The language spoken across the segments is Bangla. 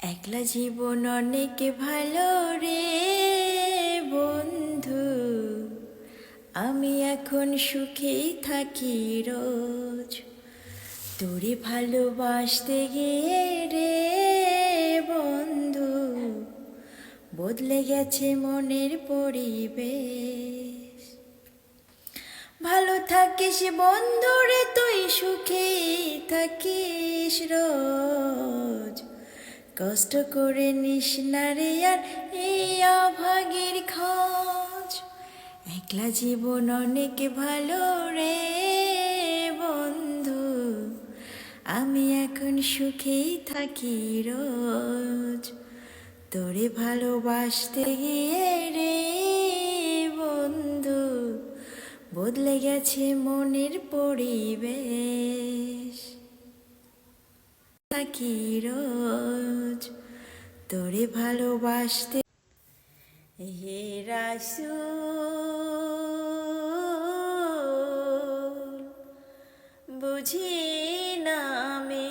একলা জীবন অনেক ভালো রে বন্ধু, আমি এখন সুখেই থাকি রোজ। তোরে ভালোবাসতে গিয়ে রে বন্ধু, বদলে গেছে মনের পরিবেশ। ভালো থাকিস বন্ধুরে, তুই সুখেই থাকিস রোজ। কষ্ট করে নিস না রে আর এই অভাগীর খোঁজ। একলা জীবন অনেক ভালো রে বন্ধু, আমি এখন সুখেই থাকি রোজ। তোরে ভালোবাসতে গিয়ে রে বন্ধু, বদলে গেছে মনের পরিবেশ। থাকি রোজ তোরে ভালোবাসতে। হে রাসূল, বুঝি না আমি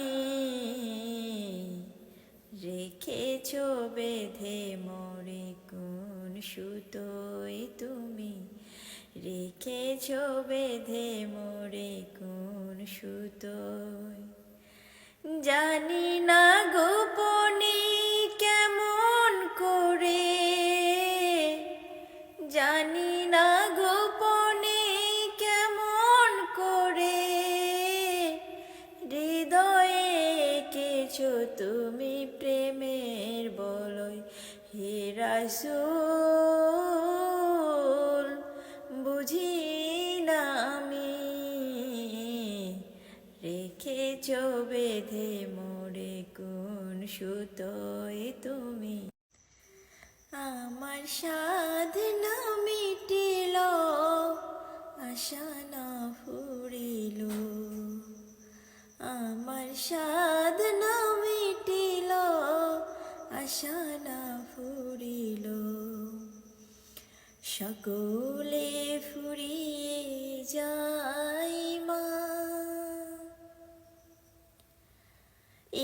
রেখেছ বেঁধে মোরে কোন সুতোয় তুমি, রেখেছ বেঁধে মোরে কোন সুতোয়। জানি না গোপনে কেমন করে, জানি না গোপনে কেমন করে হৃদয়ে এঁকেছো তুমি প্রেমের বলয়। হে রাসূল, বুঝি না আমি রেখেছ বেঁধে মোরে কোন সুতোয় তুমি। আমার সাধনা মিটিল, আশা না ফুরিল, আমার সাধনা মিটিল, আশা না ফুরিল। সকলে ফুরিয়ে যায় মা,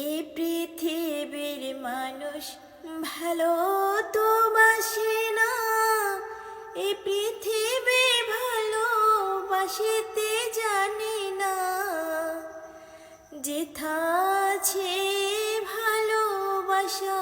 এই পৃথিবীর মানুষ ভালো তো বাসে না, এই পৃথিবী ভালোবাসিতে জানি না। যেথা আছে ভালোবাসা